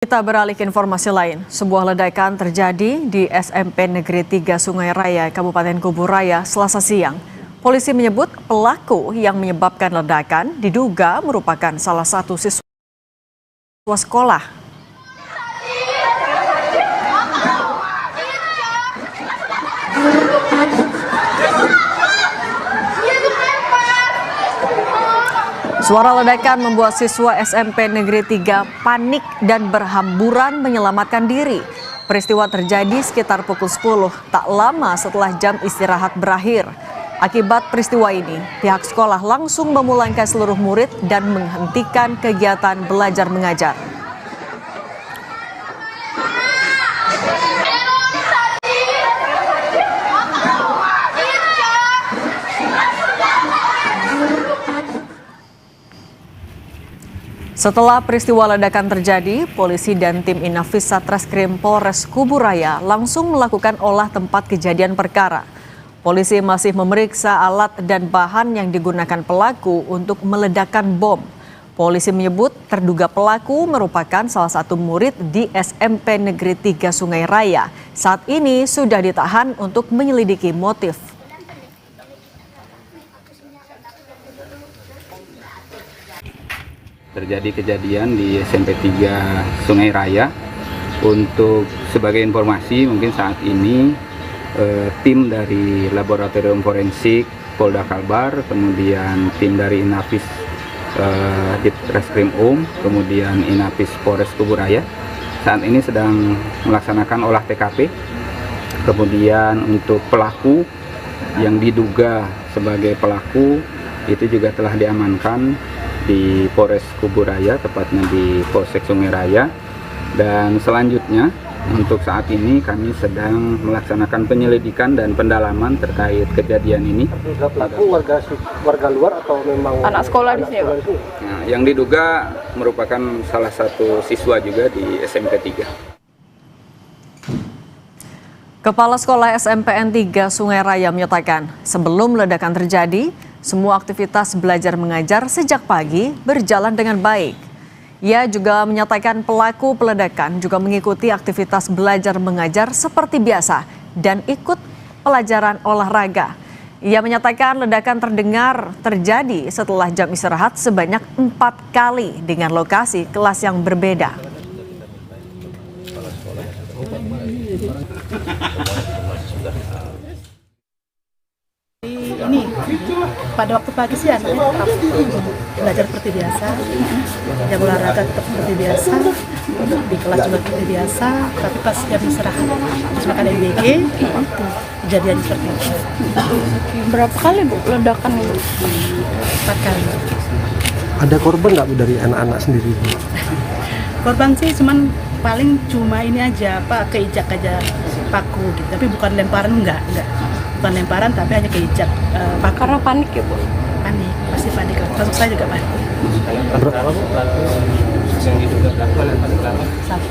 Kita beralih ke informasi lain. Sebuah ledakan terjadi di SMP Negeri 3 Sungai Raya, Kabupaten Kubu Raya, Selasa siang. Polisi menyebut pelaku yang menyebabkan ledakan diduga merupakan salah satu siswa sekolah. Suara ledakan membuat siswa SMP Negeri 3 panik dan berhamburan menyelamatkan diri. Peristiwa terjadi sekitar pukul 10, tak lama setelah jam istirahat berakhir. Akibat peristiwa ini, pihak sekolah langsung memulangkan seluruh murid dan menghentikan kegiatan belajar mengajar. Setelah peristiwa ledakan terjadi, polisi dan tim Inafis Satreskrim Polres Kubu Raya langsung melakukan olah tempat kejadian perkara. Polisi masih memeriksa alat dan bahan yang digunakan pelaku untuk meledakkan bom. Polisi menyebut terduga pelaku merupakan salah satu murid di SMP Negeri 3 Sungai Raya. Saat ini sudah ditahan untuk menyelidiki motif. Terjadi kejadian di SMP 3 Sungai Raya. Untuk sebagai informasi, mungkin saat ini tim dari Laboratorium Forensik Polda Kalbar, kemudian tim dari Inafis Ditreskrim kemudian Inafis Polres Kubu Raya saat ini sedang melaksanakan olah TKP. Kemudian untuk pelaku yang diduga sebagai pelaku itu juga telah diamankan di Polres Kubu Raya, tepatnya di Polsek Sungai Raya. Dan selanjutnya untuk saat ini kami sedang melaksanakan penyelidikan dan pendalaman terkait kejadian ini. Pelaku warga luar atau memang anak sekolah di sini, Pak? Nah, yang diduga merupakan salah satu siswa juga di SMP 3. Kepala Sekolah SMPN 3 Sungai Raya menyatakan, sebelum ledakan terjadi, semua aktivitas belajar mengajar sejak pagi berjalan dengan baik. Ia juga menyatakan pelaku peledakan juga mengikuti aktivitas belajar mengajar seperti biasa dan ikut pelajaran olahraga. Ia menyatakan ledakan terjadi setelah jam istirahat sebanyak 4 kali dengan lokasi kelas yang berbeda. Ini pada waktu pagi sih anaknya tetap belajar seperti biasa, jam olahraga tetap seperti biasa, di kelas juga seperti biasa, tapi pas jam istirahat terus makan MBG kejadian seperti itu. Berapa kali Bu ledakan itu? 4 kali. ada korban nggak Bu dari anak-anak sendiri Bu? Korban sih paling cuma ini aja, keijak aja paku gitu, tapi bukan lemparan, enggak. Bukan lemparan tapi hanya keijak paku. Karena panik ya Bu? Panik, pasti panik. Termasuk saya juga panik. Berapa Bu? Satu.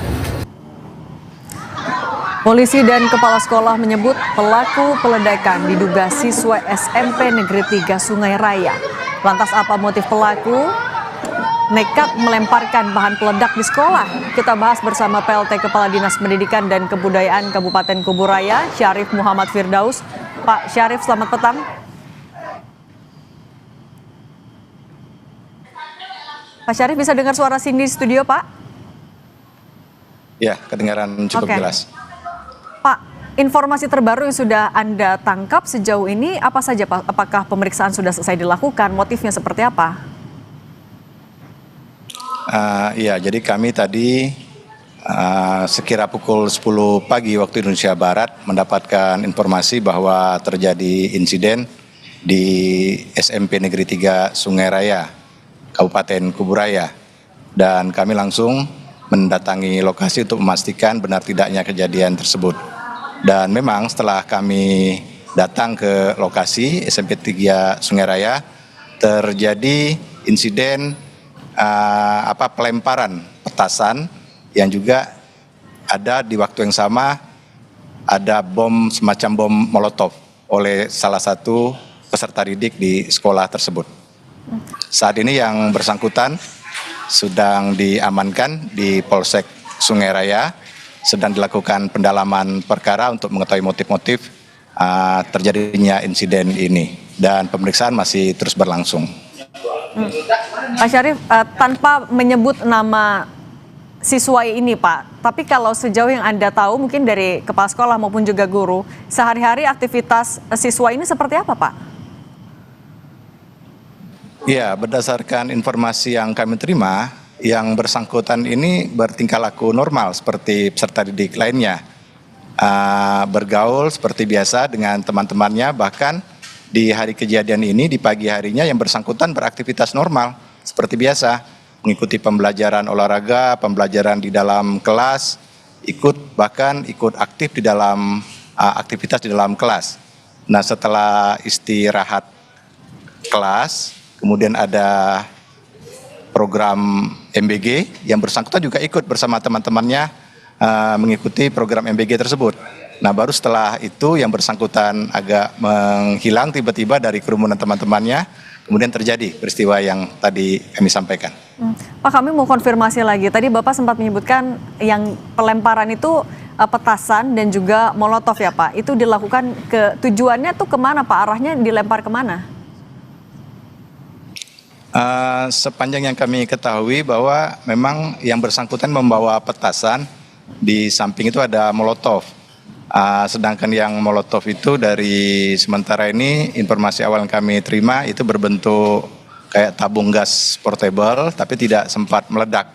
Polisi dan kepala sekolah menyebut pelaku peledakan diduga siswa SMP Negeri 3 Sungai Raya. Lantas apa motif pelaku nekat melemparkan bahan peledak di sekolah? Kita bahas bersama PLT Kepala Dinas Pendidikan dan Kebudayaan Kabupaten Kubu Raya, Syarif Muhammad Firdaus. Pak Syarif, selamat petang. Pak Syarif, bisa dengar suara Cindy di studio, Pak? Ya, kedengaran cukup jelas. Pak, informasi terbaru yang sudah Anda tangkap sejauh ini apa saja, Pak? Apakah pemeriksaan sudah selesai dilakukan? Motifnya seperti apa? Iya, jadi kami tadi sekira pukul 10 pagi waktu Indonesia Barat mendapatkan informasi bahwa terjadi insiden di SMP Negeri 3 Sungai Raya, Kabupaten Kubu Raya. Dan kami langsung mendatangi lokasi untuk memastikan benar tidaknya kejadian tersebut. Dan memang setelah kami datang ke lokasi SMP 3 Sungai Raya, terjadi insiden pelemparan petasan yang juga ada di waktu yang sama ada bom semacam bom molotov oleh salah satu peserta didik di sekolah tersebut. Saat ini yang bersangkutan sedang diamankan di Polsek Sungai Raya sedang dilakukan pendalaman perkara untuk mengetahui motif-motif terjadinya insiden ini, dan pemeriksaan masih terus berlangsung. Pak Syarif, tanpa menyebut nama siswa ini Pak, tapi kalau sejauh yang Anda tahu mungkin dari kepala sekolah maupun juga guru, sehari-hari aktivitas siswa ini seperti apa Pak? Ya, berdasarkan informasi yang kami terima, yang bersangkutan ini bertingkah laku normal seperti peserta didik lainnya. Bergaul seperti biasa dengan teman-temannya, bahkan di hari kejadian ini, di pagi harinya yang bersangkutan beraktivitas normal seperti biasa, mengikuti pembelajaran olahraga, pembelajaran di dalam kelas, bahkan ikut aktif di dalam aktivitas di dalam kelas. Nah, setelah istirahat kelas, kemudian ada program MBG, yang bersangkutan juga ikut bersama teman-temannya mengikuti program MBG tersebut. Nah, baru setelah itu yang bersangkutan agak menghilang tiba-tiba dari kerumunan teman-temannya, kemudian terjadi peristiwa yang tadi kami sampaikan. Pak, kami mau konfirmasi lagi. Tadi Bapak sempat menyebutkan yang pelemparan itu petasan dan juga molotov ya Pak. Itu dilakukan tujuannya tuh kemana Pak? Arahnya dilempar kemana? Sepanjang yang kami ketahui bahwa memang yang bersangkutan membawa petasan, di samping itu ada molotov. Sedangkan yang molotov itu dari sementara ini informasi awal yang kami terima itu berbentuk kayak tabung gas portable tapi tidak sempat meledak.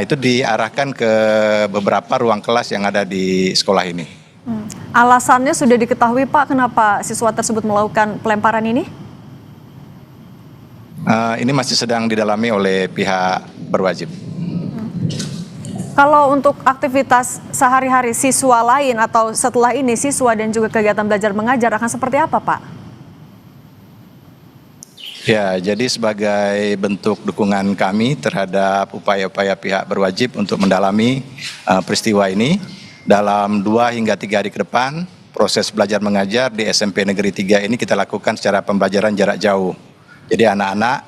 Itu diarahkan ke beberapa ruang kelas yang ada di sekolah ini. Alasannya sudah diketahui Pak, kenapa siswa tersebut melakukan pelemparan ini? Ini masih sedang didalami oleh pihak berwajib. Kalau untuk aktivitas sehari-hari siswa lain atau setelah ini siswa dan juga kegiatan belajar mengajar akan seperti apa Pak? Ya, jadi sebagai bentuk dukungan kami terhadap upaya-upaya pihak berwajib untuk mendalami peristiwa ini, dalam 2 hingga 3 hari ke depan, proses belajar mengajar di SMP Negeri 3 ini kita lakukan secara pembelajaran jarak jauh. Jadi anak-anak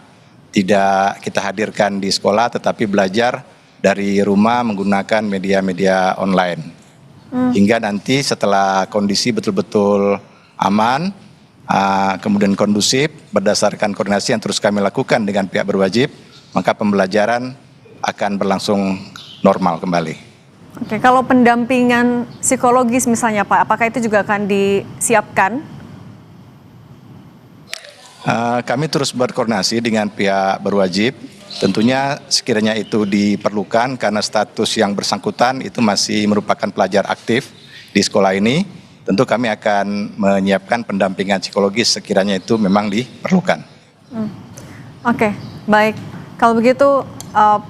tidak kita hadirkan di sekolah tetapi belajar dari rumah menggunakan media-media online. Hingga nanti setelah kondisi betul-betul aman, kemudian kondusif, berdasarkan koordinasi yang terus kami lakukan dengan pihak berwajib, maka pembelajaran akan berlangsung normal kembali. Oke, kalau pendampingan psikologis misalnya Pak, apakah itu juga akan disiapkan? Kami terus berkoordinasi dengan pihak berwajib. Tentunya sekiranya itu diperlukan karena status yang bersangkutan itu masih merupakan pelajar aktif di sekolah ini, tentu kami akan menyiapkan pendampingan psikologis sekiranya itu memang diperlukan. Oke, baik. Kalau begitu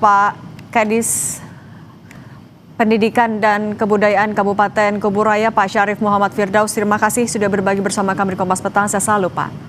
Pak Kadis Pendidikan dan Kebudayaan Kabupaten Kuburaya, Pak Syarif Muhammad Firdaus, terima kasih sudah berbagi bersama kami di Kompas Petang. Saya selalu Pak.